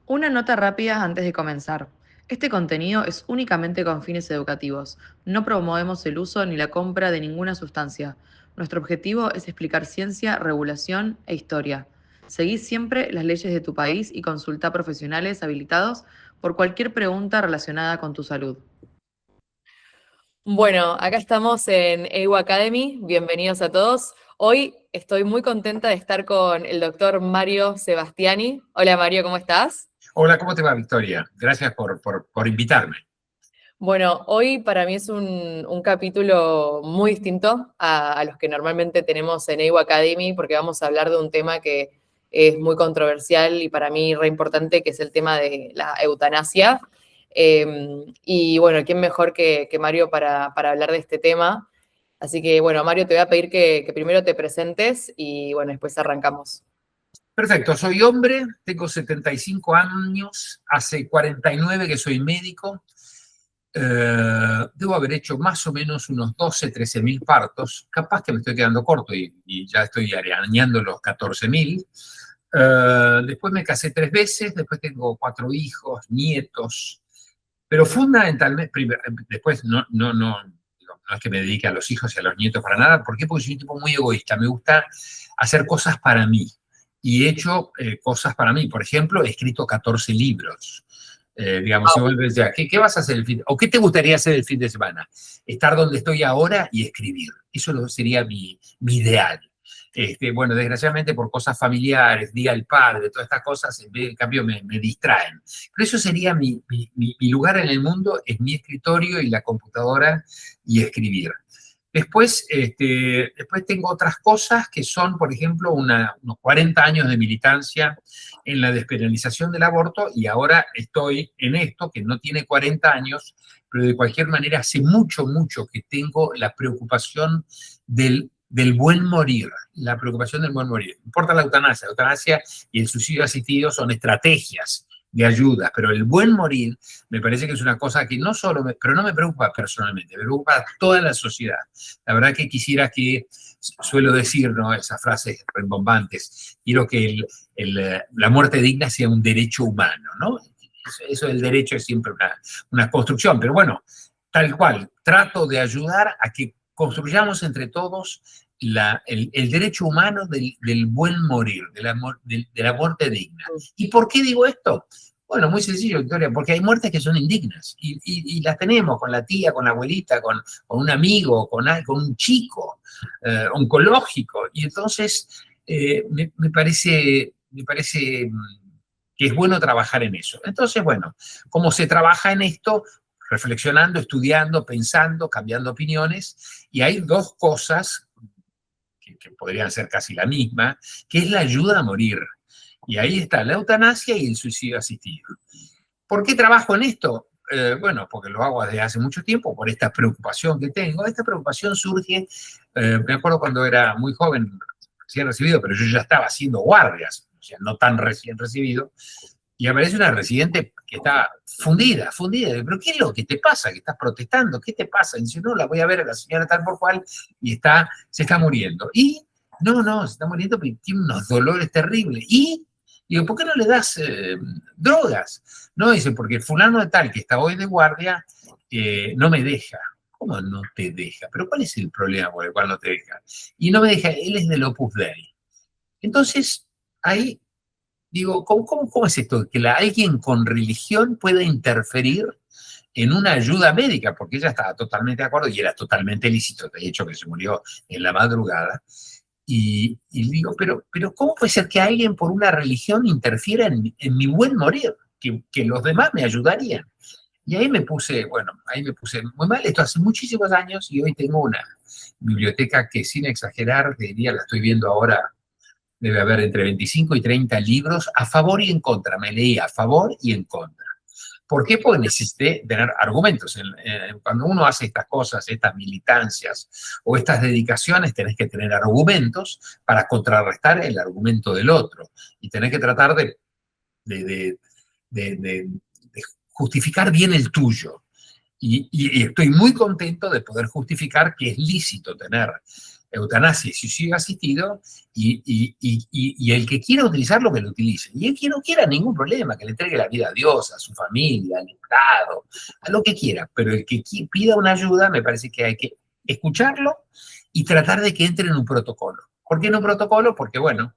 Una nota rápida antes de comenzar. Este contenido es únicamente con fines educativos. No promovemos el uso ni la compra de ninguna sustancia. Nuestro objetivo es explicar ciencia, regulación e historia. Seguí siempre las leyes de tu país y consulta profesionales habilitados por cualquier pregunta relacionada con tu salud. Bueno, acá estamos en EWA Academy. Bienvenidos a todos. Hoy estoy muy contenta de estar con el doctor Mario Sebastiani. Hola Mario, ¿cómo estás? Hola, ¿cómo te va, Victoria? Gracias por invitarme. Bueno, hoy para mí es un capítulo muy distinto a los que normalmente tenemos en EWA Academy, porque vamos a hablar de un tema que es muy controversial y para mí re importante, que es el tema de la eutanasia. Y bueno, ¿quién mejor que Mario para hablar de este tema? Así que bueno, Mario, te voy a pedir que primero te presentes y bueno, después arrancamos. Perfecto, soy hombre, tengo 75 años, hace 49 que soy médico. Debo haber hecho más o menos unos 12, 13 mil partos. Capaz que me estoy quedando corto y ya estoy arañando los 14 mil. Después me casé 3 veces, después tengo 4 hijos, nietos. Pero fundamentalmente, después no es que me dedique a los hijos y a los nietos para nada. ¿Por qué? Porque soy un tipo muy egoísta. Me gusta hacer cosas para mí. Y he hecho cosas para mí. Por ejemplo, he escrito 14 libros. Digamos, si vos me decís, ¿qué vas a hacer el fin de, o qué te gustaría hacer el fin de semana? Estar donde estoy ahora y escribir. Eso sería mi ideal. Bueno, desgraciadamente por cosas familiares, Día del Padre, todas estas cosas, en cambio me distraen. Pero eso sería mi lugar en el mundo, es mi escritorio y la computadora y escribir. Después tengo otras cosas que son, por ejemplo, unos 40 años de militancia en la despenalización del aborto y ahora estoy en esto que no tiene 40 años, pero de cualquier manera hace mucho, mucho que tengo la preocupación del buen morir, la preocupación del buen morir. No importa la eutanasia y el suicidio asistido son estrategias de ayuda, pero el buen morir me parece que es una cosa que no solo, pero no me preocupa personalmente, me preocupa a toda la sociedad. La verdad que quisiera que, suelo decir, ¿no? Esas frases rimbombantes, quiero que la muerte digna sea un derecho humano, ¿no? Eso del derecho es siempre una construcción, pero bueno, tal cual, trato de ayudar a que construyamos entre todos el derecho humano del buen morir, de la muerte digna. ¿Y por qué digo esto? Bueno, muy sencillo, Victoria, porque hay muertes que son indignas y las tenemos con la tía, con la abuelita, con un amigo, con un chico oncológico. Y entonces me parece que es bueno trabajar en eso. Entonces, bueno, ¿cómo se trabaja en esto? Reflexionando, estudiando, pensando, cambiando opiniones. Y hay dos cosas que podrían ser casi la misma, que es la ayuda a morir. Y ahí está la eutanasia y el suicidio asistido. ¿Por qué trabajo en esto? Bueno, porque lo hago desde hace mucho tiempo, por esta preocupación que tengo. Esta preocupación surge, me acuerdo cuando era muy joven, recién recibido, pero yo ya estaba haciendo guardias, o sea, no tan recién recibido, y aparece una residente que está fundida. ¿Pero qué es lo que te pasa? ¿Que estás protestando? ¿Qué te pasa? Y dice, no, la voy a ver a la señora tal por cual y se está muriendo. Y no, se está muriendo porque tiene unos dolores terribles. Y digo, ¿por qué no le das drogas? No, dice, porque el fulano de tal que está hoy de guardia no me deja. ¿Cómo no te deja? ¿Pero cuál es el problema por el cual no te deja? Y no me deja, él es del Opus Dei. Entonces, ahí digo, ¿cómo es esto? Que alguien con religión puede interferir en una ayuda médica, porque ella estaba totalmente de acuerdo y era totalmente lícito, de hecho, que se murió en la madrugada. Y digo, pero ¿cómo puede ser que alguien por una religión interfiera en mi buen morir? Que los demás me ayudarían. Y ahí me puse muy mal. Esto hace muchísimos años y hoy tengo una biblioteca que, sin exagerar, diría, la estoy viendo ahora, debe haber entre 25 y 30 libros a favor y en contra. Me leí a favor y en contra. ¿Por qué? Porque necesité tener argumentos. Cuando uno hace estas cosas, estas militancias o estas dedicaciones, tenés que tener argumentos para contrarrestar el argumento del otro. Y tenés que tratar de, de, de justificar bien el tuyo. Y estoy muy contento de poder justificar que es lícito tener eutanasia y suicidio asistido, y el que quiera utilizarlo, que lo utilice. Y el que no quiera, ningún problema, que le entregue la vida a Dios, a su familia, al Estado, a lo que quiera. Pero el que pida una ayuda, me parece que hay que escucharlo y tratar de que entre en un protocolo. ¿Por qué en un protocolo? Porque, bueno,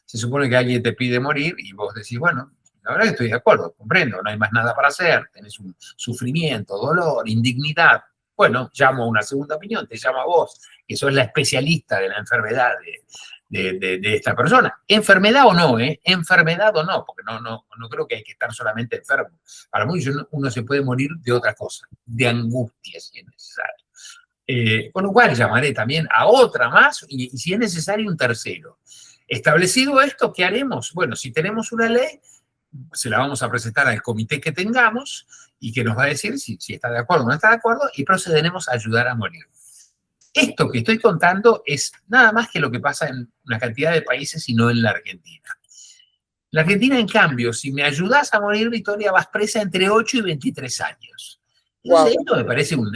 se supone que alguien te pide morir y vos decís, bueno, la verdad que estoy de acuerdo, comprendo, no hay más nada para hacer, tenés un sufrimiento, dolor, indignidad. Bueno, llamo a una segunda opinión, te llamo a vos, que sos la especialista de la enfermedad de esta persona. Enfermedad o no, ¿eh? Enfermedad o no, porque no creo que hay que estar solamente enfermo. Para muchos uno se puede morir de otra cosa, de angustia si es necesario. Con lo cual llamaré también a otra más y si es necesario un tercero. Establecido esto, ¿qué haremos? Bueno, si tenemos una ley, se la vamos a presentar al comité que tengamos y que nos va a decir si está de acuerdo o no está de acuerdo y procederemos a ayudar a morir. Esto que estoy contando es nada más que lo que pasa en una cantidad de países y no en la Argentina. La Argentina, en cambio, si me ayudas a morir, Victoria, vas presa entre 8 y 23 años. Entonces, esto me parece un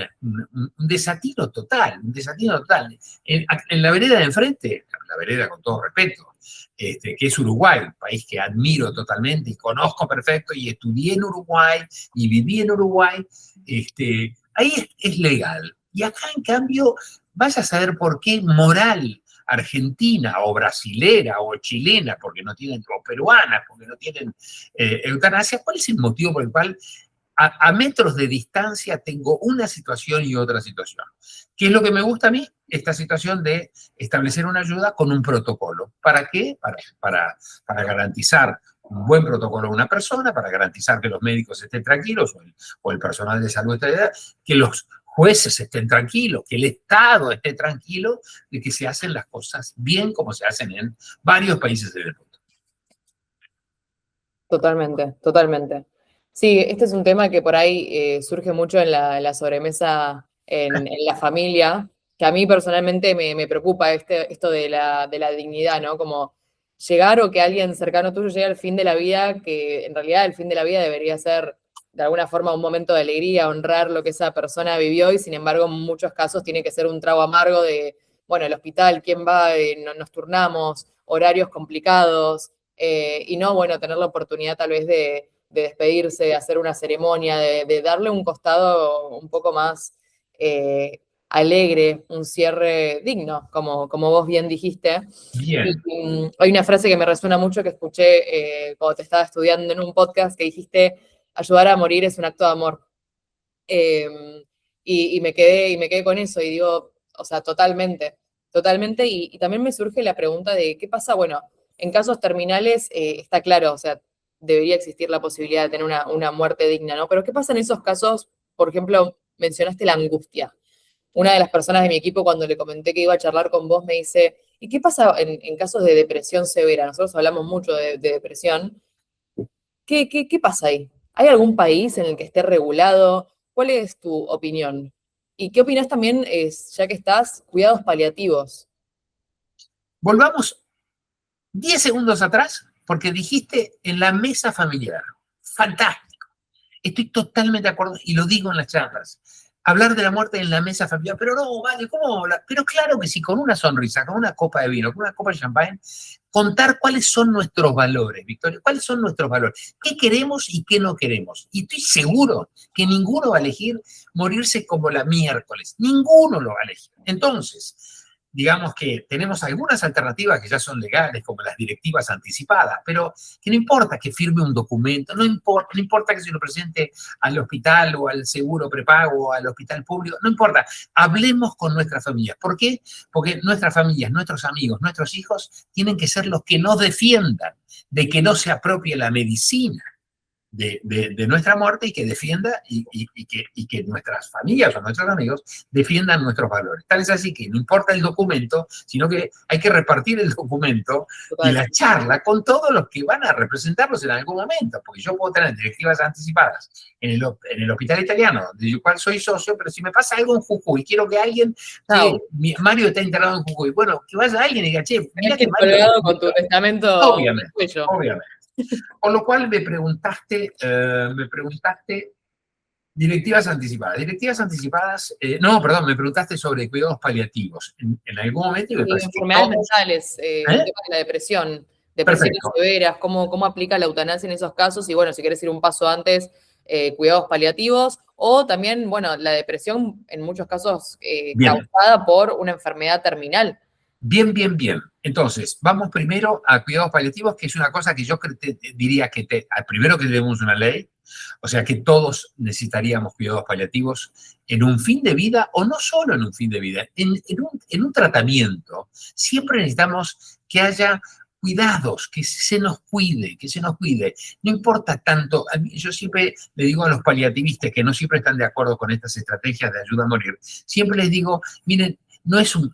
desatino total, un desatino total. En la vereda de enfrente, la vereda con todo respeto, que es Uruguay, un país que admiro totalmente y conozco perfecto, y estudié en Uruguay y viví en Uruguay, ahí es legal. Y acá, en cambio, vas a saber por qué moral argentina o brasilera o chilena, porque no tienen, o peruana, porque no tienen eutanasia, ¿cuál es el motivo por el cual a metros de distancia tengo una situación y otra situación? ¿Qué es lo que me gusta a mí? Esta situación de establecer una ayuda con un protocolo. ¿Para qué? Para garantizar un buen protocolo a una persona, para garantizar que los médicos estén tranquilos o el personal de salud esté, que los jueces estén tranquilos, que el Estado esté tranquilo de que se hacen las cosas bien como se hacen en varios países del mundo. Totalmente, totalmente. Sí, este es un tema que por ahí surge mucho en la sobremesa en la familia, que a mí personalmente me preocupa esto de la dignidad, ¿no? Como llegar o que alguien cercano tuyo llegue al fin de la vida, que en realidad el fin de la vida debería ser de alguna forma un momento de alegría, honrar lo que esa persona vivió y sin embargo en muchos casos tiene que ser un trago amargo de, bueno, el hospital, quién va, nos turnamos, horarios complicados. Y no, bueno, tener la oportunidad tal vez de despedirse, de hacer una ceremonia, de darle un costado un poco más alegre, un cierre digno, como vos bien dijiste. Bien. Y, hay una frase que me resuena mucho que escuché cuando te estaba estudiando en un podcast que dijiste, ayudar a morir es un acto de amor. Y me quedé con eso y digo, o sea, totalmente, totalmente. Y también me surge la pregunta de qué pasa, bueno, en casos terminales está claro, o sea, debería existir la posibilidad de tener una muerte digna, ¿no? Pero ¿qué pasa en esos casos? Por ejemplo, mencionaste la angustia. Una de las personas de mi equipo, cuando le comenté que iba a charlar con vos, me dice, ¿y qué pasa en casos de depresión severa? Nosotros hablamos mucho de depresión. ¿Qué pasa ahí? ¿Hay algún país en el que esté regulado? ¿Cuál es tu opinión? ¿Y qué opinas también, ya que estás, cuidados paliativos? Volvamos 10 segundos atrás, porque dijiste en la mesa familiar. Fantástico. Estoy totalmente de acuerdo y lo digo en las charlas. Hablar de la muerte en la mesa familiar, pero no, vale, ¿cómo hablar? Pero claro que sí, con una sonrisa, con una copa de vino, con una copa de champán, contar cuáles son nuestros valores, Victoria, cuáles son nuestros valores, qué queremos y qué no queremos. Y estoy seguro que ninguno va a elegir morirse como la miércoles, ninguno lo va a elegir. Entonces, digamos que tenemos algunas alternativas que ya son legales, como las directivas anticipadas, pero que no importa que firme un documento, no importa que se lo presente al hospital o al seguro prepago o al hospital público, no importa, hablemos con nuestras familias. ¿Por qué? Porque nuestras familias, nuestros amigos, nuestros hijos tienen que ser los que nos defiendan de que no se apropie la medicina de nuestra muerte y que defienda y que nuestras familias o nuestros amigos defiendan nuestros valores. Tal es así que no importa el documento, sino que hay que repartir el documento y la charla con todos los que van a representarlos en algún momento, porque yo puedo tener directivas anticipadas en el hospital italiano, del cual soy socio, pero si me pasa algo en Jujuy, quiero que alguien, Mario está instalado en Jujuy, bueno, que vaya alguien y diga, che, mira que Mario... colgado con tu testamento. Obviamente, obviamente. Con lo cual me preguntaste Directivas anticipadas. Directivas anticipadas, no, perdón, me preguntaste sobre cuidados paliativos. En algún momento me Y parece que enfermedades todos, mentales, el ¿eh? tema de la depresión, depresiones Perfecto. severas, cómo aplica la eutanasia en esos casos y bueno, si quieres ir un paso antes, cuidados paliativos o también, bueno, la depresión en muchos casos Bien, causada por una enfermedad terminal. bien, bien, bien. Entonces, vamos primero a cuidados paliativos, que es una cosa que yo diría que primero que tenemos una ley, o sea que todos necesitaríamos cuidados paliativos en un fin de vida, o no solo en un fin de vida, en un tratamiento. Siempre necesitamos que haya cuidados, que se nos cuide, que se nos cuide. No importa tanto, yo siempre le digo a los paliativistas que no siempre están de acuerdo con estas estrategias de ayuda a morir, siempre les digo, miren, no es un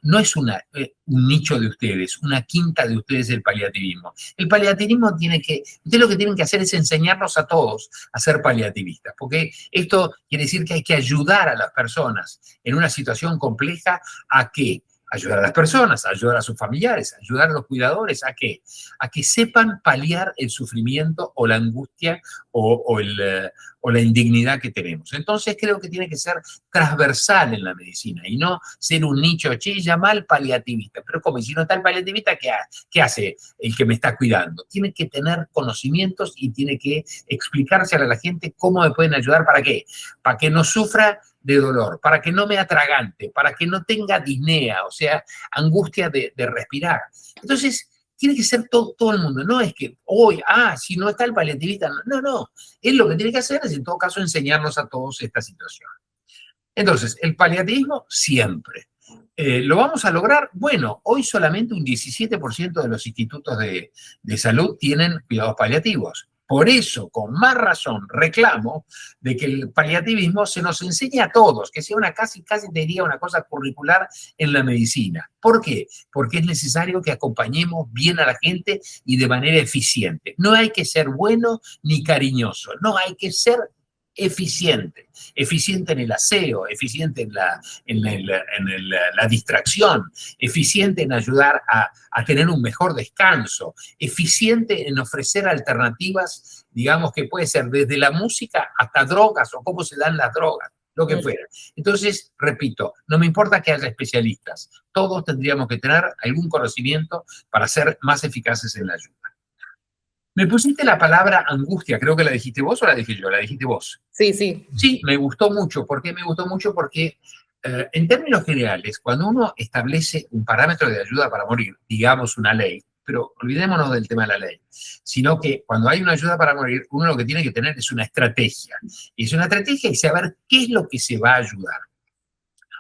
nicho de ustedes, una quinta de ustedes el paliativismo. El paliativismo ustedes lo que tienen que hacer es enseñarnos a todos a ser paliativistas, porque esto quiere decir que hay que ayudar a las personas en una situación compleja a que ayudar a las personas, ayudar a sus familiares, ayudar a los cuidadores, ¿a qué? A que sepan paliar el sufrimiento o la angustia o la indignidad que tenemos. Entonces creo que tiene que ser transversal en la medicina y no ser un nicho, che, llama al paliativista. Pero como si no está el paliativista, ¿qué hace el que me está cuidando? Tiene que tener conocimientos y tiene que explicarse a la gente cómo me pueden ayudar, ¿para qué? Para que no sufra de dolor, para que no me atragante, para que no tenga disnea, o sea, angustia de respirar. Entonces, tiene que ser todo el mundo, no es que hoy, si no está el paliativista, no, él lo que tiene que hacer es en todo caso enseñarnos a todos esta situación. Entonces, el paliativismo siempre. ¿Lo vamos a lograr? Bueno, hoy solamente un 17% de los institutos de salud tienen cuidados paliativos. Por eso, con más razón, reclamo de que el paliativismo se nos enseñe a todos, que sea casi te diría una cosa curricular en la medicina. ¿Por qué? Porque es necesario que acompañemos bien a la gente y de manera eficiente. No hay que ser bueno ni cariñoso, no hay que ser eficiente en el aseo, eficiente en la distracción, eficiente en ayudar a tener un mejor descanso, eficiente en ofrecer alternativas, digamos que puede ser desde la música hasta drogas o cómo se dan las drogas, lo que fuera. Entonces, repito, no me importa que haya especialistas, todos tendríamos que tener algún conocimiento para ser más eficaces en la ayuda. Me pusiste la palabra angustia, creo que la dijiste vos o la dije yo, la dijiste vos. Sí, sí. Sí, me gustó mucho. ¿Por qué me gustó mucho? Porque en términos generales, cuando uno establece un parámetro de ayuda para morir, digamos una ley, pero olvidémonos del tema de la ley, sino que cuando hay una ayuda para morir, uno lo que tiene que tener es una estrategia. Y es una estrategia y saber qué es lo que se va a ayudar.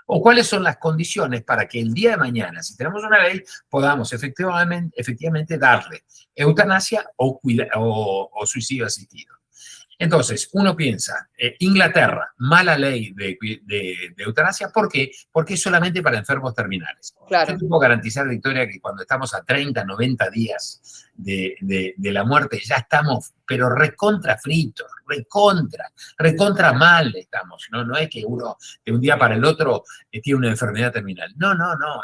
O cuáles son las condiciones para que el día de mañana, si tenemos una ley, podamos efectivamente darle eutanasia o suicidio asistido. Entonces, uno piensa, Inglaterra, mala ley de eutanasia, ¿por qué? Porque es solamente para enfermos terminales. Claro. Yo te puedo garantizar, Victoria, que cuando estamos a 30, 90 días de la muerte, ya estamos, pero recontra fritos, recontra mal estamos, ¿no? No es que uno de un día para el otro tiene una enfermedad terminal. No,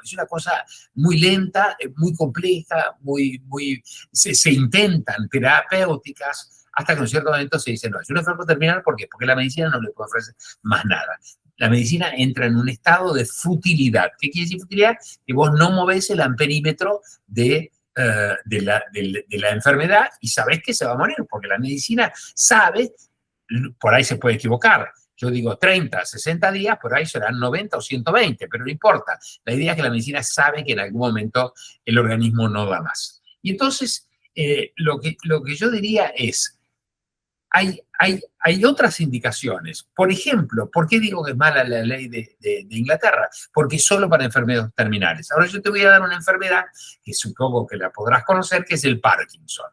es una cosa muy lenta, muy compleja, se intentan terapéuticas, hasta que en un cierto momento se dice, no, es un enfermo terminal, ¿por qué? Porque la medicina no le puede ofrecer más nada. La medicina entra en un estado de futilidad. ¿Qué quiere decir futilidad? Que vos no movés el amperímetro de la enfermedad y sabés que se va a morir, porque la medicina sabe, por ahí se puede equivocar. Yo digo 30, 60 días, por ahí serán 90 o 120, pero no importa. La idea es que la medicina sabe que en algún momento el organismo no da más. Y entonces, lo que yo diría es, hay otras indicaciones. Por ejemplo, ¿por qué digo que es mala la ley de Inglaterra? Porque es solo para enfermedades terminales. Ahora yo te voy a dar una enfermedad que supongo que la podrás conocer, que es el Parkinson.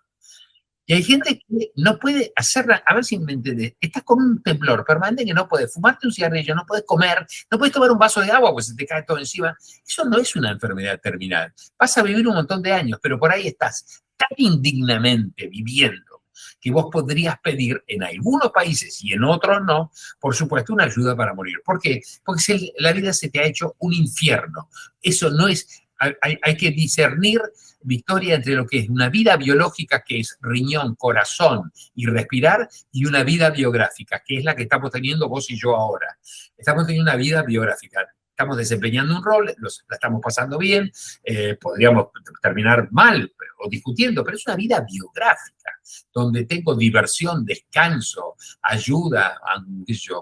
Y hay gente que no puede hacerla, a ver si me entendés, estás con un temblor permanente que no puedes fumarte un cigarrillo, no puedes comer, no puedes tomar un vaso de agua porque se te cae todo encima. Eso no es una enfermedad terminal. Vas a vivir un montón de años, pero por ahí estás tan indignamente viviendo que vos podrías pedir en algunos países y en otros no, por supuesto, una ayuda para morir. ¿Por qué? Porque la vida se te ha hecho un infierno. Eso no es hay que discernir, Victoria, entre lo que es una vida biológica, que es riñón, corazón y respirar, y una vida biográfica, que es la que estamos teniendo vos y yo ahora. Estamos teniendo una vida biográfica. Estamos desempeñando un rol, la estamos pasando bien, podríamos terminar mal o discutiendo, pero es una vida biográfica, donde tengo diversión, descanso, ayuda,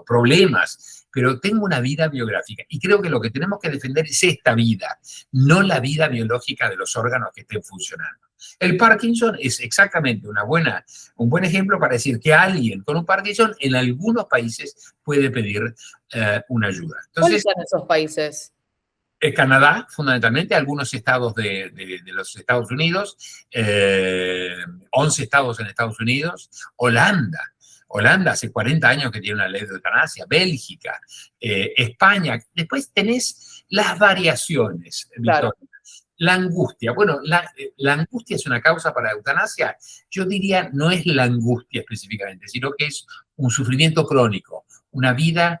problemas, pero tengo una vida biográfica. Y creo que lo que tenemos que defender es esta vida, no la vida biológica de los órganos que estén funcionando. El Parkinson es exactamente un buen ejemplo para decir que alguien con un Parkinson en algunos países puede pedir una ayuda. ¿Cuáles Entonces, son esos países? Canadá, fundamentalmente, algunos estados de los Estados Unidos, 11 estados en Estados Unidos, Holanda hace 40 años que tiene una ley de eutanasia, Bélgica, España. Después tenés las variaciones, Claro. Victoria. La angustia. Bueno, la angustia es una causa para la eutanasia. Yo diría, no es la angustia específicamente, sino que es un sufrimiento crónico, una vida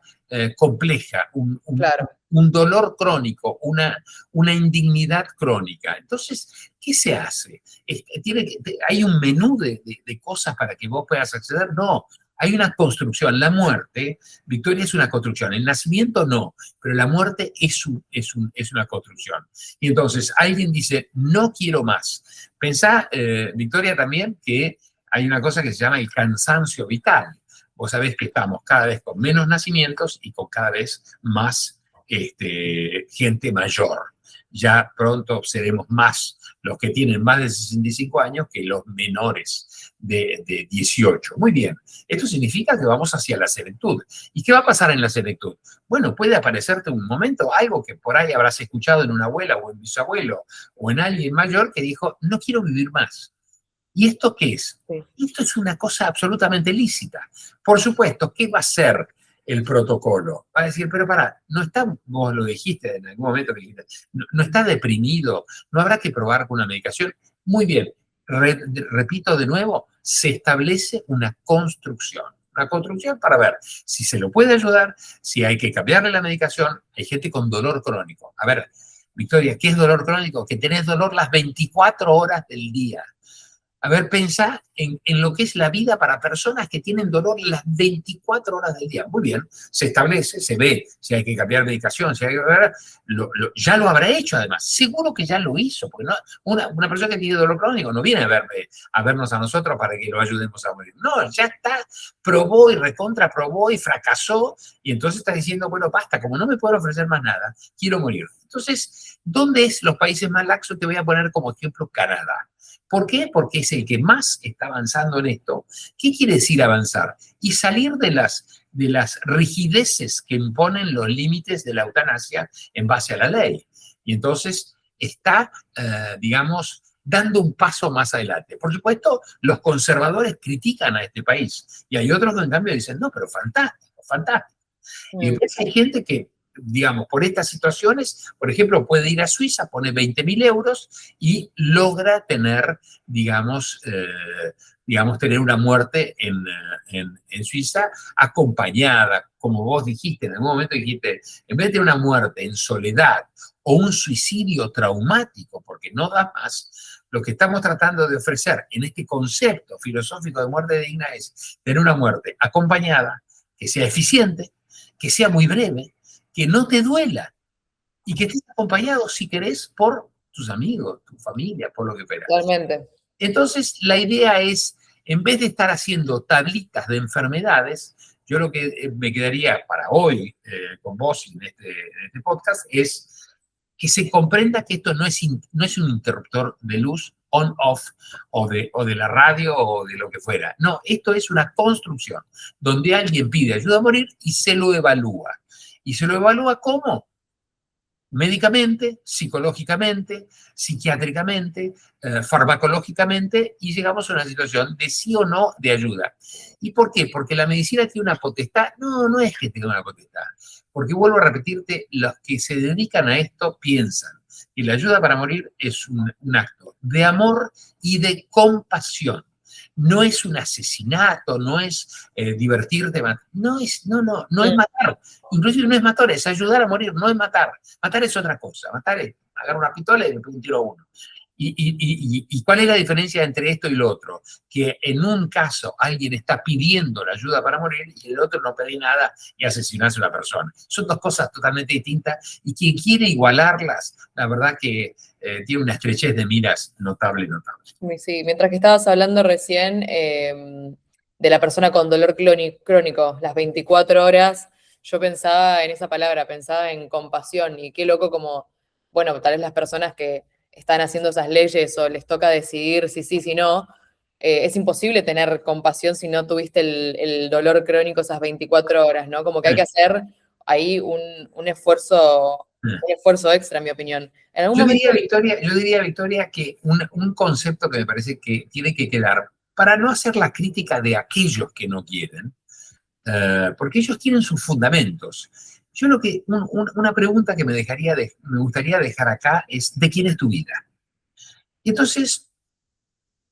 compleja, Claro. un dolor crónico, una indignidad crónica. Entonces, ¿qué se hace? ¿Hay un menú de cosas para que vos puedas acceder? No. Hay una construcción. La muerte, Victoria, es una construcción. El nacimiento no, pero la muerte es una construcción. Y entonces alguien dice, no quiero más. Pensá, Victoria, también que hay una cosa que se llama el cansancio vital. Vos sabés que estamos cada vez con menos nacimientos y con cada vez más gente mayor. Ya pronto seremos más los que tienen más de 65 años que los menores de 18. Muy bien, esto significa que vamos hacia la senectud. ¿Y qué va a pasar en la senectud? Bueno, puede aparecerte un momento, algo que por ahí habrás escuchado en una abuela o en bisabuelo o en alguien mayor que dijo, no quiero vivir más. ¿Y esto qué es? Sí. Esto es una cosa absolutamente lícita. Por supuesto, ¿qué va a ser el protocolo? Va a decir, pero pará, no está, vos lo dijiste en algún momento, no está deprimido, no habrá que probar con una medicación. Muy bien, repito de nuevo, se establece una construcción para ver si se lo puede ayudar, si hay que cambiarle la medicación. Hay gente con dolor crónico. A ver, Victoria, ¿qué es dolor crónico? Que tenés dolor las 24 horas del día. A ver, pensá en lo que es la vida para personas que tienen dolor las 24 horas del día. Muy bien, se establece, se ve si hay que cambiar medicación, si hay que ya lo habrá hecho además. Seguro que ya lo hizo, porque no, una persona que tiene dolor crónico no viene a vernos a nosotros para que lo ayudemos a morir. No, ya está, probó y recontra probó y fracasó, y entonces está diciendo, bueno, basta, como no me puedo ofrecer más nada, quiero morir. Entonces, ¿dónde es los países más laxos? Te voy a poner como ejemplo Canadá. ¿Por qué? Porque es el que más está avanzando en esto. ¿Qué quiere decir avanzar? Y salir de las rigideces que imponen los límites de la eutanasia en base a la ley. Y entonces está, digamos, dando un paso más adelante. Por supuesto, los conservadores critican a este país y hay otros que en cambio dicen, no, pero fantástico, fantástico. Y después hay gente que, digamos, por estas situaciones, por ejemplo, puede ir a Suiza, pone 20.000 euros y logra tener, digamos, tener una muerte en Suiza acompañada, como vos dijiste, en algún momento dijiste, en vez de una muerte en soledad o un suicidio traumático, porque no da más, lo que estamos tratando de ofrecer en este concepto filosófico de muerte digna es tener una muerte acompañada, que sea eficiente, que sea muy breve, que no te duela y que estés acompañado, si querés, por tus amigos, tu familia, por lo que fuera. Totalmente. Entonces, la idea es, en vez de estar haciendo tablitas de enfermedades, yo lo que me quedaría para hoy con vos en este podcast es que se comprenda que esto no es un interruptor de luz on-off o de la radio o de lo que fuera. No, esto es una construcción donde alguien pide ayuda a morir y se lo evalúa. ¿Y se lo evalúa cómo? Médicamente, psicológicamente, psiquiátricamente, farmacológicamente, y llegamos a una situación de sí o no de ayuda. ¿Y por qué? Porque la medicina tiene una potestad. No, no es que tenga una potestad. Porque vuelvo a repetirte, los que se dedican a esto piensan que la ayuda para morir es un acto de amor y de compasión. No es un asesinato, no es divertirte, no es matar. Inclusive no es matar, es ayudar a morir, no es matar. Matar es otra cosa, matar es agarro una pistola y le pego un tiro a uno. ¿Y cuál es la diferencia entre esto y lo otro? Que en un caso alguien está pidiendo la ayuda para morir y el otro no pide nada y asesinarse a una persona. Son dos cosas totalmente distintas y quien quiere igualarlas, la verdad que tiene una estrechez de miras notable, notable. Sí, mientras que estabas hablando recién de la persona con dolor crónico, las 24 horas, yo pensaba en esa palabra, pensaba en compasión y qué loco como, bueno, tal vez las personas que están haciendo esas leyes o les toca decidir si sí, si no, es imposible tener compasión si no tuviste el dolor crónico esas 24 horas, ¿no? Como que hay que hacer ahí un esfuerzo extra, en mi opinión. En algún momento... Yo diría, Victoria, que un concepto que me parece que tiene que quedar, para no hacer la crítica de aquellos que no quieren, porque ellos tienen sus fundamentos. Yo una pregunta que me gustaría dejar acá es, ¿de quién es tu vida? Y entonces,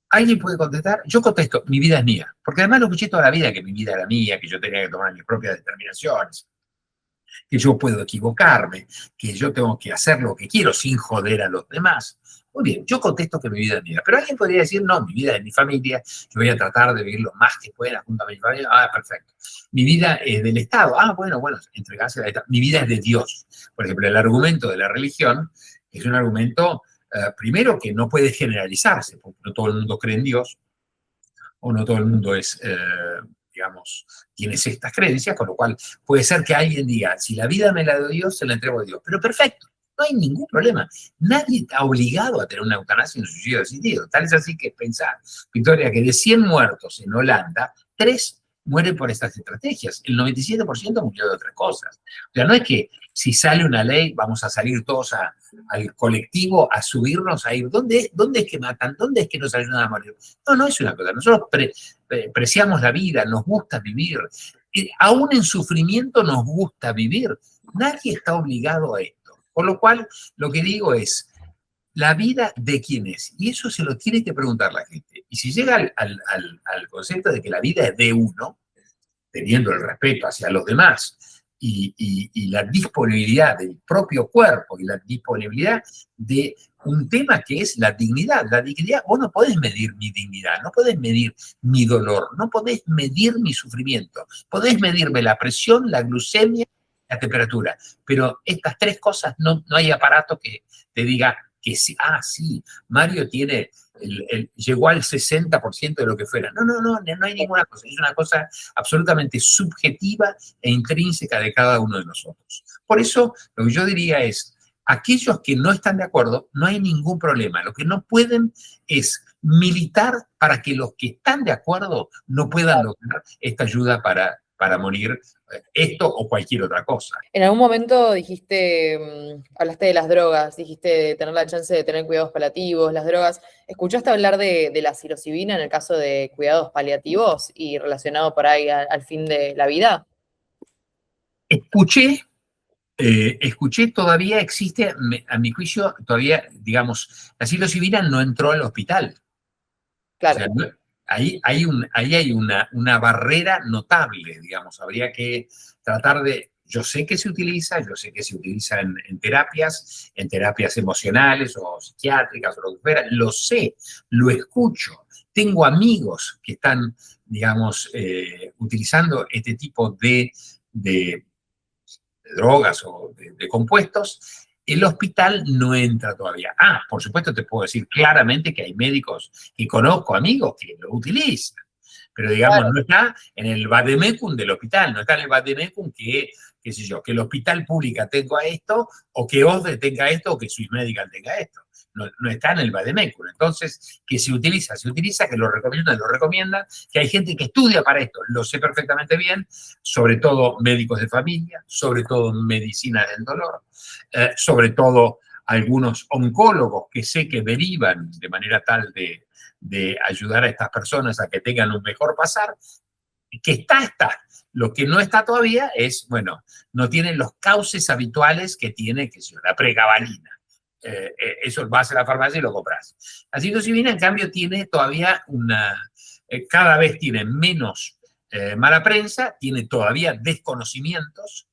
alguien puede contestar, yo contesto, mi vida es mía, porque además lo escuché toda la vida que mi vida era mía, que yo tenía que tomar mis propias determinaciones, que yo puedo equivocarme, que yo tengo que hacer lo que quiero sin joder a los demás. Muy bien, yo contesto que mi vida es mía, pero alguien podría decir, no, mi vida es mi familia, yo voy a tratar de vivir lo más que pueda junto a mi familia. Ah, perfecto. Mi vida es del Estado. Ah, bueno, entregarse al Estado. Mi vida es de Dios. Por ejemplo, el argumento de la religión es un argumento, primero, que no puede generalizarse, porque no todo el mundo cree en Dios, o no todo el mundo es, digamos, tiene estas creencias, con lo cual puede ser que alguien diga, si la vida me la dio Dios, se la entrego a Dios. Pero perfecto, no hay ningún problema. Nadie está obligado a tener una eutanasia en un suicidio asistido. Tal es así que pensar, Victoria, que de 100 muertos en Holanda, 3 mueren por estas estrategias. El 97% murió de otras cosas. O sea, no es que si sale una ley vamos a salir todos al colectivo a subirnos a ir. ¿Dónde es que matan? ¿Dónde es que nos ayudan a morir? No, no es una cosa. Nosotros preciamos la vida, nos gusta vivir. Aún en sufrimiento nos gusta vivir. Nadie está obligado a esto. Por lo cual, lo que digo es, la vida de quién es. Y eso se lo tiene que preguntar la gente. Y si llega al concepto de que la vida es de uno, teniendo el respeto hacia los demás y la disponibilidad del propio cuerpo y la disponibilidad de un tema que es la dignidad. La dignidad, vos no podés medir mi dignidad, no podés medir mi dolor, no podés medir mi sufrimiento. Podés medirme la presión, la glucemia, la temperatura. Pero estas 3 cosas no hay aparato que te diga que sí, sí, Mario tiene llegó al 60% de lo que fuera. No hay ninguna cosa. Es una cosa absolutamente subjetiva e intrínseca de cada uno de nosotros. Por eso, lo que yo diría es, aquellos que no están de acuerdo, no hay ningún problema. Lo que no pueden es militar para que los que están de acuerdo no puedan lograr esta ayuda para morir, esto o cualquier otra cosa. En algún momento dijiste, hablaste de las drogas, dijiste de tener la chance de tener cuidados paliativos, las drogas. ¿Escuchaste hablar de la psilocibina en el caso de cuidados paliativos y relacionado por ahí al fin de la vida? Escuché, todavía existe, a mi juicio, todavía, digamos, la psilocibina no entró al hospital. Claro. O sea, ahí hay una barrera notable, digamos. Habría que tratar de... Yo sé que se utiliza en terapias emocionales o psiquiátricas o lo que fuera, lo sé, lo escucho. Tengo amigos que están, digamos, utilizando este tipo de drogas o de compuestos. El hospital no entra todavía. Por supuesto te puedo decir claramente que hay médicos que conozco, amigos, que lo utilizan. Pero digamos, claro, no está en el vademecum del hospital, no está en el vademecum que, qué sé yo, que el hospital público tenga esto, o que OSDE tenga esto, o que Swiss Medical tenga esto. No está en el vademecum. Entonces, que se utiliza, que lo recomiendan, que hay gente que estudia para esto, lo sé perfectamente bien, sobre todo médicos de familia, sobre todo medicina del dolor, sobre todo algunos oncólogos que sé que derivan de manera tal de ayudar a estas personas a que tengan un mejor pasar, que está. Lo que no está todavía es, bueno, no tienen los cauces habituales que tiene, que es la pregabalina. Eso vas a la farmacia y lo compras. La psilocibina, en cambio, tiene todavía cada vez tiene menos mala prensa, tiene todavía desconocimientos,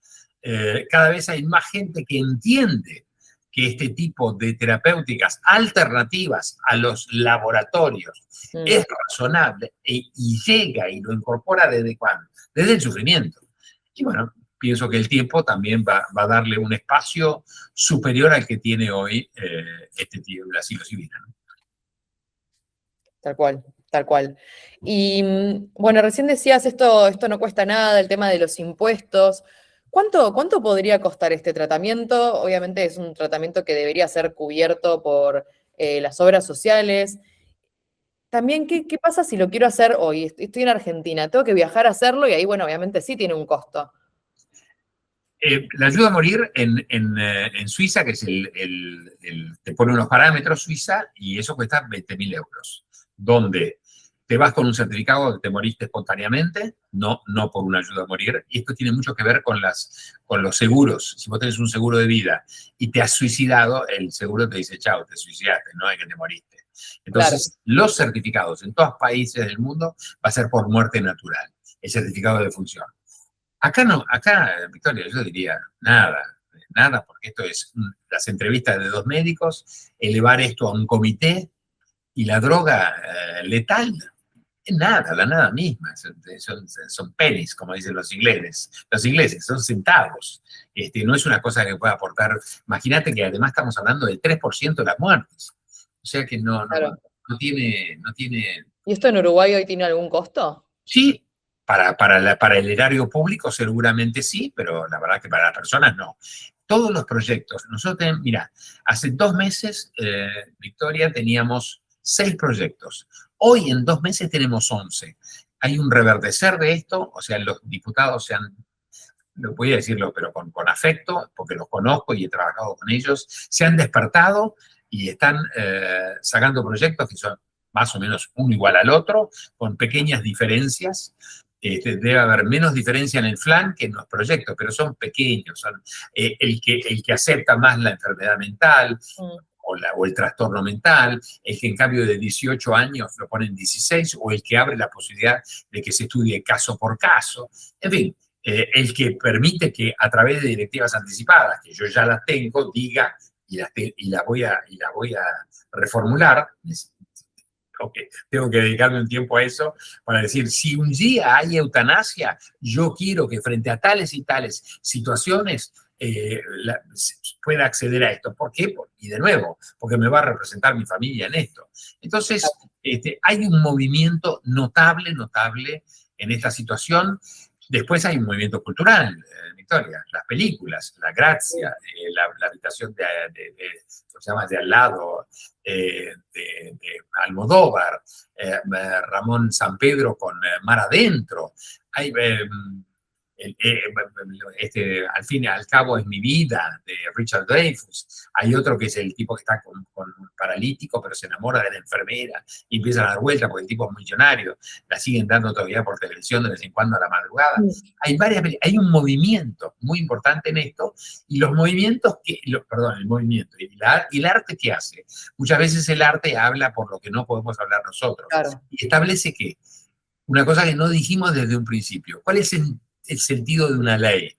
cada vez hay más gente que entiende que este tipo de terapéuticas alternativas a los laboratorios es razonable y llega y lo incorpora ¿desde cuándo? Desde el sufrimiento. Y bueno, pienso que el tiempo también va a darle un espacio superior al que tiene hoy la psilocibina, ¿no? Tal cual, tal cual. Y bueno, recién decías esto no cuesta nada, el tema de los impuestos. ¿Cuánto podría costar este tratamiento? Obviamente es un tratamiento que debería ser cubierto por las obras sociales. También, ¿qué pasa si lo quiero hacer hoy? Estoy en Argentina, tengo que viajar a hacerlo y ahí, bueno, obviamente sí tiene un costo. La ayuda a morir en Suiza, que es te pone unos parámetros Suiza, y eso cuesta 20.000 euros, donde te vas con un certificado de que te moriste espontáneamente, no por una ayuda a morir, y esto tiene mucho que ver con los seguros. Si vos tenés un seguro de vida y te has suicidado, el seguro te dice, chao, te suicidaste, no es que te moriste. Entonces, Claro. los certificados en todos países del mundo va a ser por muerte natural, el certificado de defunción. Acá no, acá, Victoria, yo diría nada, porque esto es las entrevistas de dos médicos, elevar esto a un comité y la droga letal, es nada, la nada misma, son pennies, como dicen los ingleses, son centavos. No es una cosa que pueda aportar, imagínate que además estamos hablando del 3% de las muertes, o sea que Claro. no tiene. ¿Y esto en Uruguay hoy tiene algún costo? Sí, para el erario público seguramente sí, pero la verdad que para las personas no. Todos los proyectos, nosotros, mira, hace 2 meses, Victoria, teníamos 6 proyectos. Hoy en 2 meses tenemos 11. Hay un reverdecer de esto, o sea, los diputados no voy a decirlo, pero con afecto, porque los conozco y he trabajado con ellos, se han despertado y están sacando proyectos que son más o menos uno igual al otro, con pequeñas diferencias. Debe haber menos diferencia en el flan que en los proyectos, pero son pequeños. Son, el que acepta más la enfermedad mental o el trastorno mental, el que en cambio de 18 años lo ponen 16, o el que abre la posibilidad de que se estudie caso por caso. En fin, el que permite que a través de directivas anticipadas, que yo ya las tengo, diga y la voy a reformular. Okay. Tengo que dedicarme un tiempo a eso para decir, si un día hay eutanasia, yo quiero que frente a tales y tales situaciones pueda acceder a esto. ¿Por qué? Y de nuevo, porque me va a representar mi familia en esto. Entonces, hay un movimiento notable en esta situación. Después hay un movimiento cultural, Victoria, las películas, La Grazia, la habitación ¿cómo se llama? De al lado, de Almodóvar, Ramón San Pedro con Mar Adentro. Hay al fin y al cabo es mi vida, de Richard Dreyfuss. Hay otro que es el tipo que está con un paralítico, pero se enamora de la enfermera y empieza a dar vuelta porque el tipo es millonario. La siguen dando todavía por televisión de vez en cuando a la madrugada. Hay un movimiento muy importante en esto, y los movimientos el movimiento y el arte que hace. Muchas veces el arte habla por lo que no podemos hablar nosotros. Claro. Y establece que una cosa que no dijimos desde un principio. ¿Cuál es el sentido de una ley?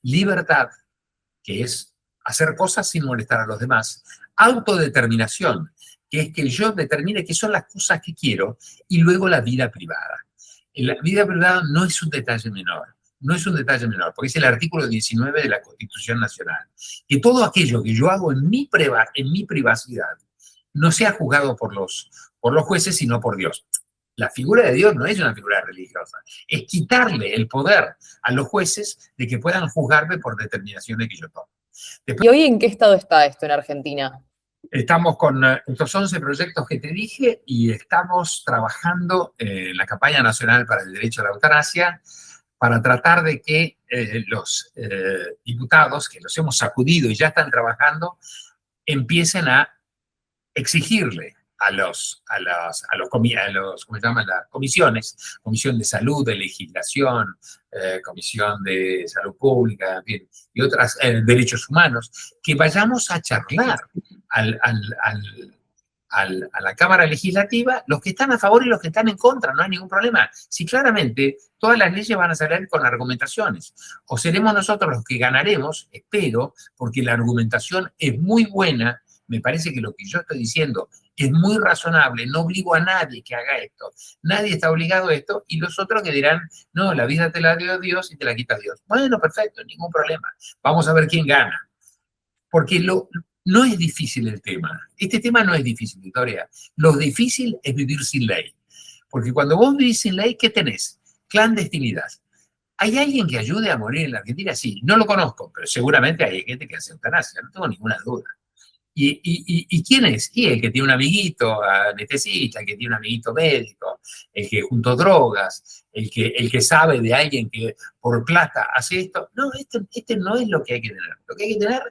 Libertad, que es hacer cosas sin molestar a los demás. Autodeterminación, que es que yo determine qué son las cosas que quiero, y luego la vida privada. La vida privada no es un detalle menor, porque es el artículo 19 de la Constitución Nacional. Que todo aquello que yo hago en mi privacidad no sea juzgado por los jueces, sino por Dios. La figura de Dios no es una figura religiosa, es quitarle el poder a los jueces de que puedan juzgarme por determinaciones que yo tomo. ¿Y hoy en qué estado está esto en Argentina? Estamos con estos 11 proyectos que te dije, y estamos trabajando en la campaña nacional para el derecho a la eutanasia para tratar de que los diputados, que los hemos sacudido y ya están trabajando, empiecen a exigirle ¿cómo se llaman? Las comisiones, Comisión de Salud, de Legislación, Comisión de Salud Pública, en fin, y otras, Derechos Humanos, que vayamos a charlar a la Cámara Legislativa los que están a favor y los que están en contra, no hay ningún problema. Si claramente todas las leyes van a salir con argumentaciones, o seremos nosotros los que ganaremos, espero, porque la argumentación es muy buena, me parece que lo que yo estoy diciendo es muy razonable, no obligo a nadie que haga esto, nadie está obligado a esto, y los otros que dirán, no, la vida te la dio Dios y te la quita Dios. Bueno, perfecto, ningún problema, vamos a ver quién gana. Porque no es difícil el tema. Este tema no es difícil, Victoria. Lo difícil es vivir sin ley. Porque cuando vos vivís sin ley, ¿qué tenés? Clandestinidad. ¿Hay alguien que ayude a morir en la Argentina? Sí, no lo conozco, pero seguramente hay gente que hace eutanasia, no tengo ninguna duda. ¿Y quién es? Y el que tiene un amiguito anestesista, el que tiene un amiguito médico, el que juntó drogas, el que sabe de alguien que por plata hace esto. No, este no es lo que hay que tener. Lo que hay que tener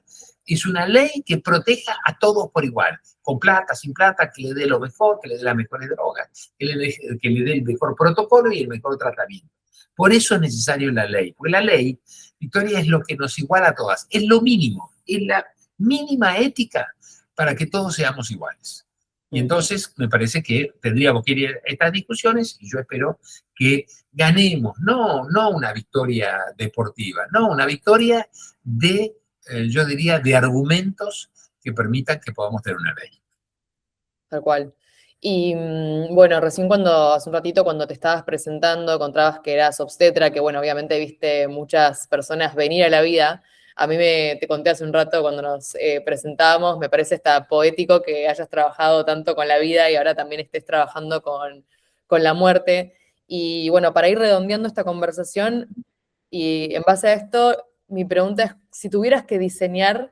es una ley que proteja a todos por igual, con plata, sin plata, que le dé lo mejor, que le dé las mejores drogas, que le dé el mejor protocolo y el mejor tratamiento. Por eso es necesario la ley, porque la ley, Victoria, es lo que nos iguala a todas, es lo mínimo, es la mínima ética para que todos seamos iguales. Y entonces me parece que tendríamos que ir a estas discusiones y yo espero que ganemos, no una victoria deportiva, no, una victoria de, yo diría, de argumentos que permitan que podamos tener una ley. Tal cual. Y bueno, recién hace un ratito cuando te estabas presentando, contabas que eras obstetra, que bueno, obviamente viste muchas personas venir a la vida. A mí te conté hace un rato cuando nos presentábamos, me parece hasta poético que hayas trabajado tanto con la vida y ahora también estés trabajando con la muerte. Y bueno, para ir redondeando esta conversación y en base a esto, mi pregunta es, si tuvieras que diseñar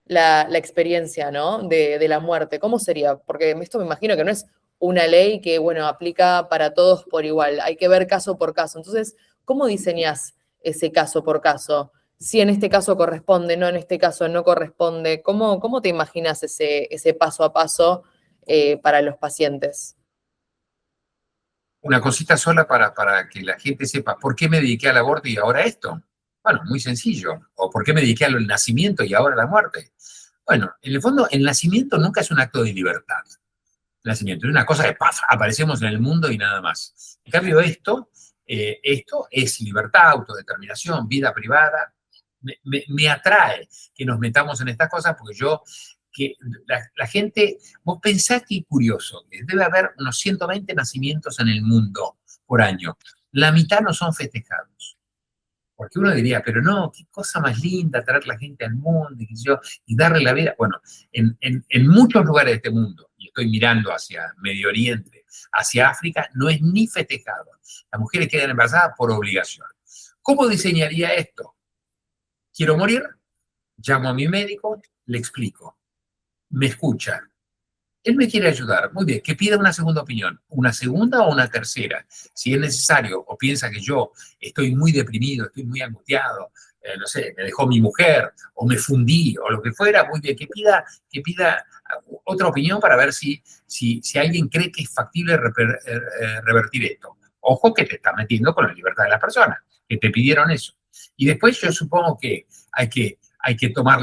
la experiencia, ¿no? De la muerte, ¿cómo sería? Porque esto me imagino que no es una ley que, bueno, aplica para todos por igual, hay que ver caso por caso. Entonces, ¿cómo diseñas ese caso por caso? Si en este caso corresponde, no en este caso no corresponde, ¿cómo te imaginas ese paso a paso para los pacientes? Una cosita sola para que la gente sepa por qué me dediqué al aborto y ahora esto. Bueno, muy sencillo. O por qué me dediqué al nacimiento y ahora a la muerte. Bueno, en el fondo, el nacimiento nunca es un acto de libertad. El nacimiento es una cosa que, ¡paf!, aparecemos en el mundo y nada más. En cambio, esto es libertad, autodeterminación, vida privada. Me atrae que nos metamos en estas cosas porque que la gente, vos pensás que curioso, que debe haber unos 120 nacimientos en el mundo por año. La mitad no son festejados. Porque uno diría, pero no, qué cosa más linda traer la gente al mundo y darle la vida. Bueno, en muchos lugares de este mundo, y estoy mirando hacia Medio Oriente, hacia África, no es ni festejado. Las mujeres quedan embarazadas por obligación. ¿Cómo diseñaría esto? ¿Quiero morir? Llamo a mi médico, le explico. Me escucha. Él me quiere ayudar, muy bien, que pida una segunda opinión, una segunda o una tercera, si es necesario, o piensa que yo estoy muy deprimido, estoy muy angustiado, no sé, me dejó mi mujer, o me fundí, o lo que fuera, muy bien, que pida otra opinión para ver si alguien cree que es factible revertir esto. Ojo que te estás metiendo con la libertad de las personas, que te pidieron eso. Y después yo supongo que hay que tomar,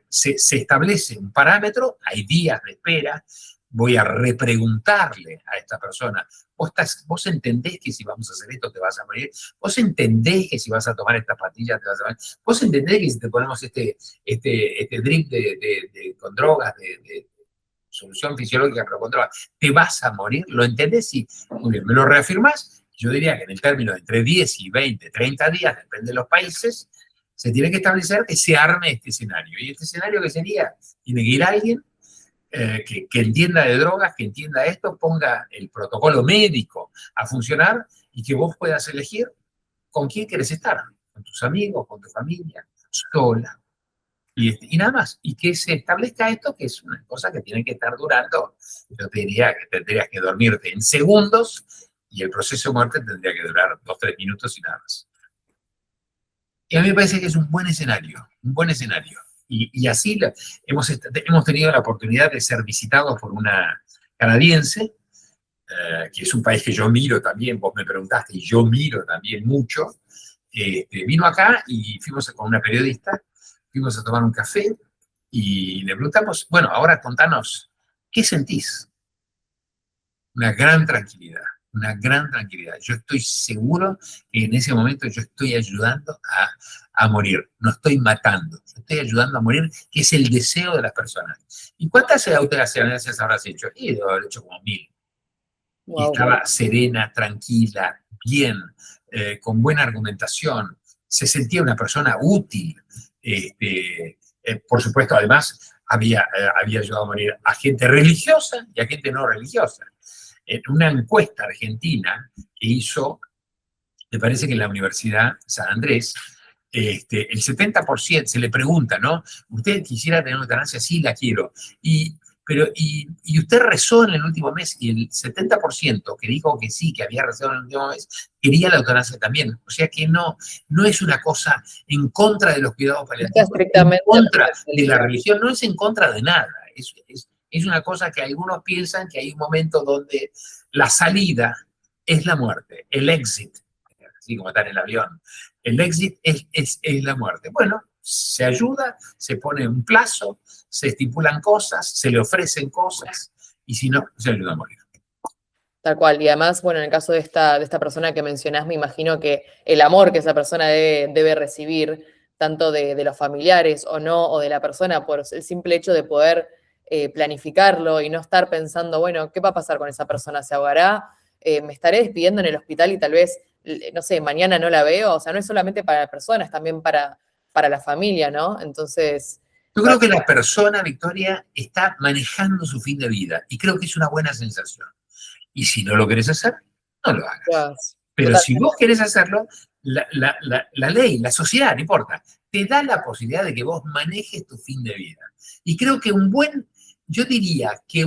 se establece un parámetro, hay días de espera, voy a repreguntarle a esta persona, vos entendés que si vamos a hacer esto te vas a morir, vos entendés que si vas a tomar estas pastillas te vas a morir, vos entendés que si te ponemos este drip con drogas, de solución fisiológica pero con drogas, te vas a morir, ¿lo entendés? Sí, muy bien, ¿me lo reafirmás? Yo diría que en el término de entre 10 y 20, 30 días, depende de los países, se tiene que establecer que se arme este escenario. ¿Y este escenario qué sería? Tiene que ir alguien que entienda de drogas, que entienda esto, ponga el protocolo médico a funcionar y que vos puedas elegir con quién querés estar, con tus amigos, con tu familia, sola. Y nada más. Y que se establezca esto, que es una cosa que tiene que estar durando. Yo te diría que tendrías que dormirte en segundos y el proceso de muerte tendría que durar 2 o 3 minutos y nada más. Y a mí me parece que es un buen escenario, un buen escenario. Y así hemos tenido la oportunidad de ser visitados por una canadiense, que es un país que yo miro también, vos me preguntaste, y yo miro también mucho. Vino acá y fuimos con una periodista, fuimos a tomar un café y le preguntamos, bueno, ahora contanos ¿Qué sentís? Una gran tranquilidad, una gran tranquilidad. Yo estoy seguro que en ese momento yo estoy ayudando a morir, no estoy matando, yo estoy ayudando a morir, que es el deseo de las personas. ¿Y cuántas autoaseguraciones habrás hecho? Y debo haber hecho como 1000. Y Wow. estaba serena, tranquila, bien, con buena argumentación, se sentía una persona útil. Por supuesto, además, había ayudado a morir a gente religiosa y a gente no religiosa. En una encuesta argentina que hizo, me parece que en la Universidad San Andrés, el 70% se le pregunta, ¿no? ¿Usted quisiera tener una eutanasia? Sí, la quiero. Y usted rezó en el último mes y el 70% que dijo que sí, que había rezado en el último mes, quería la eutanasia también. O sea que no es una cosa en contra de los cuidados No está paliativos, en estrictamente contra de la religión. religión, no es en contra de nada. Es una cosa que algunos piensan que hay un momento donde la salida es la muerte, el exit, así como está en el avión. El exit es la muerte. Bueno, se ayuda, se pone un plazo, se estipulan cosas, se le ofrecen cosas, y si no, se ayuda a morir. Tal cual. Y además, bueno, en el caso de esta persona que mencionás, me imagino que el amor que esa persona debe recibir, tanto de los familiares o no, o de la persona, por el simple hecho de poder planificarlo y no estar pensando, bueno, ¿qué va a pasar con esa persona? ¿Se ahogará? ¿Me estaré despidiendo en el hospital y tal vez, no sé, mañana no la veo? O sea, no es solamente para la persona, es también para la familia, ¿no? Entonces, Yo creo que la persona, Victoria, está manejando su fin de vida, y creo que es una buena sensación. Y si no lo querés hacer, no lo hagas. Pero si totalmente. vos querés hacerlo, la ley, la sociedad, no importa, te da la posibilidad de que vos manejes tu fin de vida. Y creo que yo diría que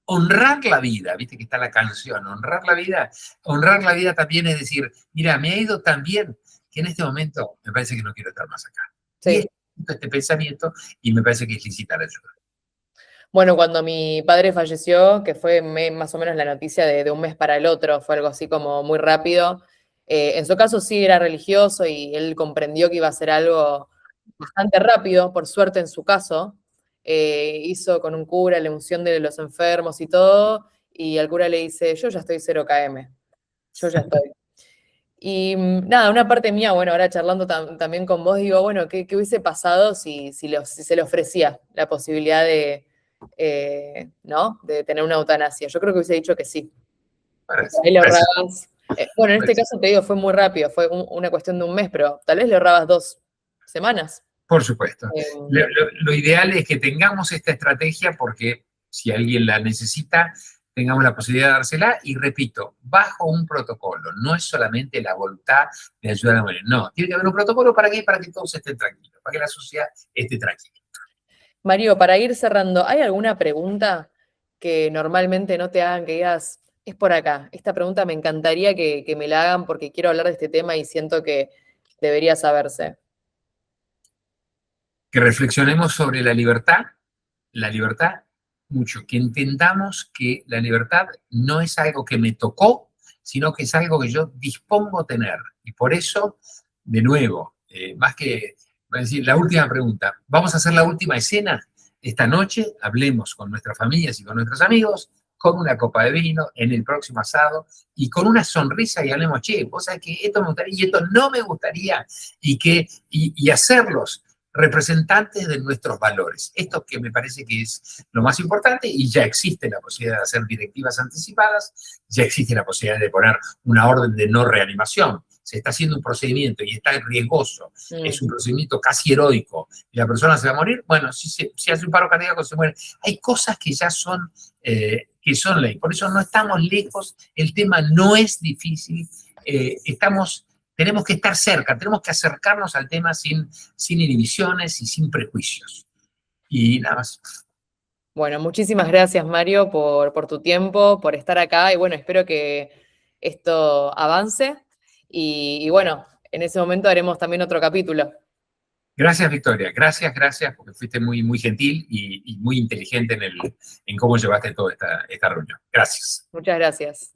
honrar la vida, viste que está la canción, honrar la vida también es decir, mira, me ha ido tan bien que en este momento me parece que no quiero estar más acá. Y Sí. este pensamiento, y me parece que es licitar ayuda. Bueno, cuando mi padre falleció, que fue más o menos la noticia de un mes para el otro, fue algo así como muy rápido. En su caso sí era religioso y él comprendió que iba a ser algo bastante rápido, por suerte en su caso. Hizo con un cura la unción de los enfermos y todo, y al cura le dice, yo ya estoy 0 km, yo ya estoy. Y nada, una parte mía, bueno, ahora charlando también con vos, digo, bueno, ¿qué hubiese pasado si se le ofrecía la posibilidad ¿no? De tener una eutanasia? Yo creo que hubiese dicho que sí. Y por Parece, ahí le parece, ahorrabas. Bueno, en este parece. caso te digo, fue muy rápido, fue una cuestión de un mes, pero tal vez le ahorrabas 2 semanas. Por supuesto. Eh, Lo ideal es que tengamos esta estrategia porque si alguien la necesita, tengamos la posibilidad de dársela y repito, bajo un protocolo, no es solamente la voluntad de ayudar a morir, no, tiene que haber un protocolo para que todos estén tranquilos, para que la sociedad esté tranquila. Mario, para ir cerrando, ¿hay alguna pregunta que normalmente no te hagan que digas, es por acá? Esta pregunta me encantaría que me la hagan porque quiero hablar de este tema y siento que debería saberse. Que reflexionemos sobre la libertad mucho, que entendamos que la libertad no es algo que me tocó, sino que es algo que yo dispongo tener. Y por eso, de nuevo, más que, voy a decir, la última pregunta, ¿vamos a hacer la última escena? Esta noche hablemos con nuestras familias y con nuestros amigos, con una copa de vino, en el próximo asado, y con una sonrisa y hablemos, che, vos sabés que esto me gustaría y esto no me gustaría, y hacerlos representantes de nuestros valores. Esto que me parece que es lo más importante, y ya existe la posibilidad de hacer directivas anticipadas, ya existe la posibilidad de poner una orden de no reanimación. Se está haciendo un procedimiento y está riesgoso, es un procedimiento casi heroico, y la persona se va a morir, bueno, si hace un paro cardíaco se muere. Hay cosas que ya son ley, por eso no estamos lejos, el tema no es difícil, tenemos que estar cerca, tenemos que acercarnos al tema sin inhibiciones y sin prejuicios. Y nada más. Bueno, muchísimas gracias, Mario, por tu tiempo, por estar acá y bueno, espero que esto avance y bueno, en ese momento haremos también otro capítulo. Gracias, Victoria. Gracias, porque fuiste muy, muy gentil y muy inteligente en cómo llevaste toda esta reunión. Gracias. Muchas gracias.